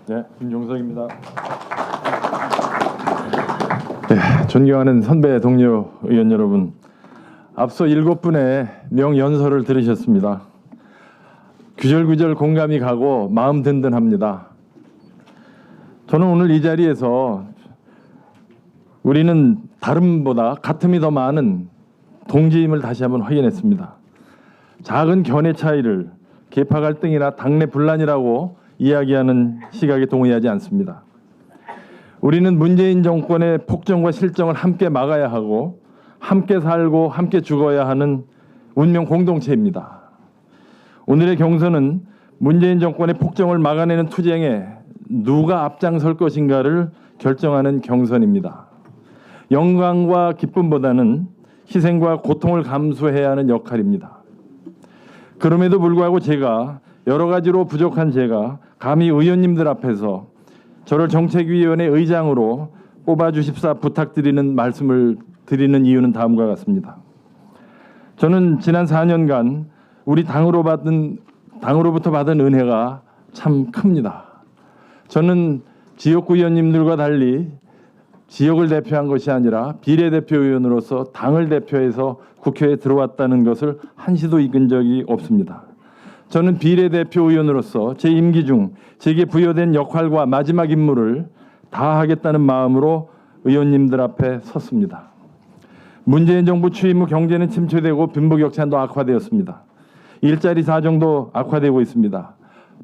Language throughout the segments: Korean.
네, 김종석입니다. 네, 존경하는 선배 동료 의원 여러분, 앞서 7분의 명연설을 들으셨습니다. 구절구절 공감이 가고 마음 든든합니다. 저는 오늘 이 자리에서 우리는 다름보다 같음이 더 많은 동지임을 다시 한번 확인했습니다. 작은 견해 차이를 계파 갈등이나 당내 분란이라고 이야기하는 시각에 동의하지 않습니다. 우리는 문재인 정권의 폭정과 실정을 함께 막아야 하고 함께 살고 함께 죽어야 하는 운명 공동체입니다. 오늘의 경선은 문재인 정권의 폭정을 막아내는 투쟁에 누가 앞장설 것인가를 결정하는 경선입니다. 영광과 기쁨보다는 희생과 고통을 감수해야 하는 역할입니다. 그럼에도 불구하고 제가 여러 가지로 부족한 제가 감히 의원님들 앞에서 저를 정책위원회 의장으로 뽑아주십사 부탁드리는 말씀을 드리는 이유는 다음과 같습니다. 저는 지난 4년간 우리 당으로부터 받은 은혜가 참 큽니다. 저는 지역구 의원님들과 달리 지역을 대표한 것이 아니라 비례대표 의원으로서 당을 대표해서 국회에 들어왔다는 것을 한시도 잊은 적이 없습니다. 저는 비례대표 의원으로서 제 임기 중 제게 부여된 역할과 마지막 임무를 다하겠다는 마음으로 의원님들 앞에 섰습니다. 문재인 정부 취임 후 경제는 침체되고 빈부격차도 악화되었습니다. 일자리 사정도 악화되고 있습니다.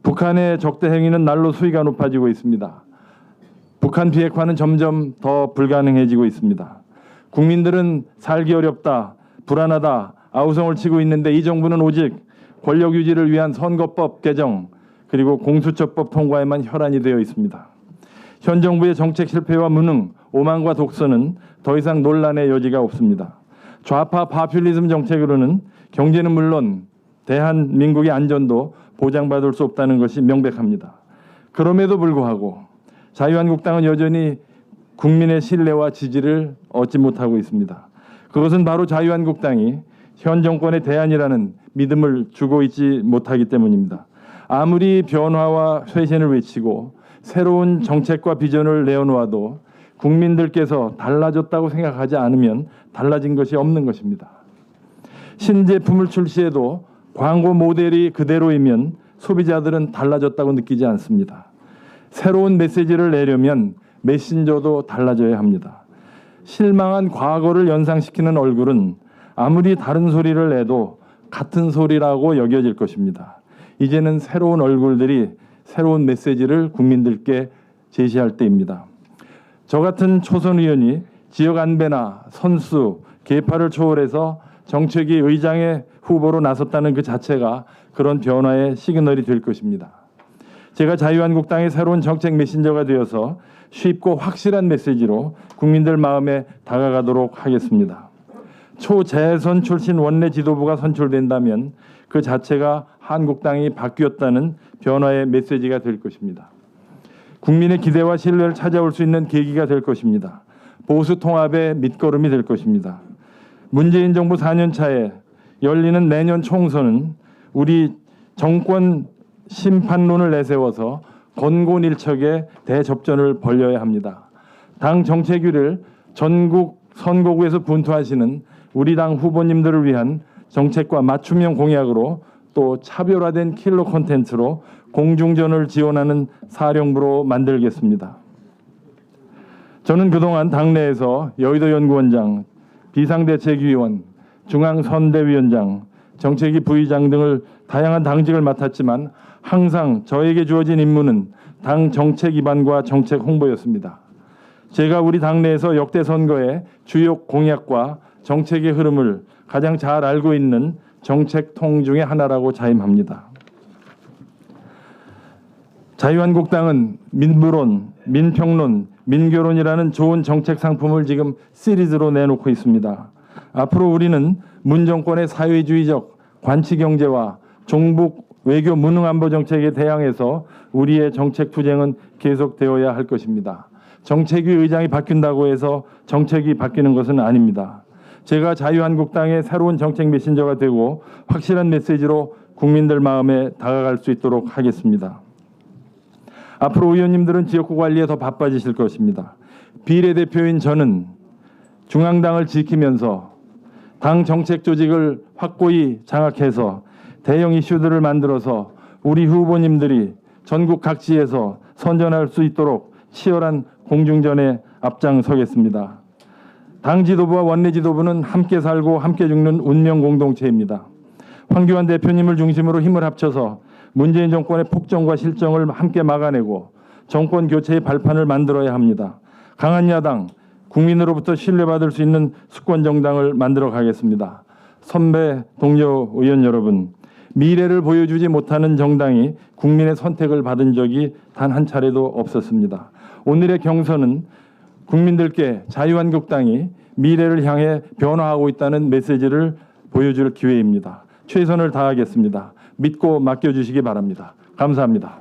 북한의 적대 행위는 날로 수위가 높아지고 있습니다. 북한 비핵화는 점점 더 불가능해지고 있습니다. 국민들은 살기 어렵다, 불안하다, 아우성을 치고 있는데 이 정부는 오직 권력 유지를 위한 선거법 개정 그리고 공수처법 통과에만 혈안이 되어 있습니다. 현 정부의 정책 실패와 무능, 오만과 독선은 더 이상 논란의 여지가 없습니다. 좌파 파퓰리즘 정책으로는 경제는 물론 대한민국의 안전도 보장받을 수 없다는 것이 명백합니다. 그럼에도 불구하고 자유한국당은 여전히 국민의 신뢰와 지지를 얻지 못하고 있습니다. 그것은 바로 자유한국당이 현 정권의 대안이라는 믿음을 주고 있지 못하기 때문입니다. 아무리 변화와 쇄신을 외치고 새로운 정책과 비전을 내어놓아도 국민들께서 달라졌다고 생각하지 않으면 달라진 것이 없는 것입니다. 신제품을 출시해도 광고 모델이 그대로이면 소비자들은 달라졌다고 느끼지 않습니다. 새로운 메시지를 내려면 메신저도 달라져야 합니다. 실망한 과거를 연상시키는 얼굴은 아무리 다른 소리를 내도 같은 소리라고 여겨질 것입니다. 이제는 새로운 얼굴들이 새로운 메시지를 국민들께 제시할 때입니다. 저 같은 초선 의원이 지역 안배나 선수, 계파를 초월해서 정책위 의장의 후보로 나섰다는 그 자체가 그런 변화의 시그널이 될 것입니다. 제가 자유한국당의 새로운 정책 메신저가 되어서 쉽고 확실한 메시지로 국민들 마음에 다가가도록 하겠습니다. 초재선 출신 원내 지도부가 선출된다면 그 자체가 한국당이 바뀌었다는 변화의 메시지가 될 것입니다. 국민의 기대와 신뢰를 찾아올 수 있는 계기가 될 것입니다. 보수 통합의 밑거름이 될 것입니다. 문재인 정부 4년 차에 열리는 내년 총선은 우리 정권 심판론을 내세워서 권곤일척의 대접전을 벌여야 합니다. 당 정책위를 전국 선거구에서 분투하시는 우리 당 후보님들을 위한 정책과 맞춤형 공약으로 또 차별화된 킬러 콘텐츠로 공중전을 지원하는 사령부로 만들겠습니다. 저는 그동안 당내에서 여의도 연구원장, 비상대책위원, 중앙선대위원장, 정책위 부의장 등을 다양한 당직을 맡았지만 항상 저에게 주어진 임무는 당 정책 입안과 정책 홍보였습니다. 제가 우리 당내에서 역대 선거의 주요 공약과 정책의 흐름을 가장 잘 알고 있는 정책통 중의 하나라고 자임합니다. 자유한국당은 민부론, 민평론, 민교론이라는 좋은 정책 상품을 지금 시리즈로 내놓고 있습니다. 앞으로 우리는 문 정권의 사회주의적 관치경제와 종북 외교 무능안보 정책에 대항해서 우리의 정책 투쟁은 계속되어야 할 것입니다. 정책위 의장이 바뀐다고 해서 정책이 바뀌는 것은 아닙니다. 제가 자유한국당의 새로운 정책 메신저가 되고 확실한 메시지로 국민들 마음에 다가갈 수 있도록 하겠습니다. 앞으로 의원님들은 지역구 관리에 더 바빠지실 것입니다. 비례대표인 저는 중앙당을 지키면서 당 정책 조직을 확고히 장악해서 대형 이슈들을 만들어서 우리 후보님들이 전국 각지에서 선전할 수 있도록 치열한 공중전에 앞장서겠습니다. 당 지도부와 원내 지도부는 함께 살고 함께 죽는 운명 공동체입니다. 황교안 대표님을 중심으로 힘을 합쳐서 문재인 정권의 폭정과 실정을 함께 막아내고 정권 교체의 발판을 만들어야 합니다. 강한 야당, 국민으로부터 신뢰받을 수 있는 수권 정당을 만들어 가겠습니다. 선배 동료 의원 여러분, 미래를 보여주지 못하는 정당이 국민의 선택을 받은 적이 단 한 차례도 없었습니다. 오늘의 경선은 국민들께 자유한국당이 미래를 향해 변화하고 있다는 메시지를 보여줄 기회입니다. 최선을 다하겠습니다. 믿고 맡겨주시기 바랍니다. 감사합니다.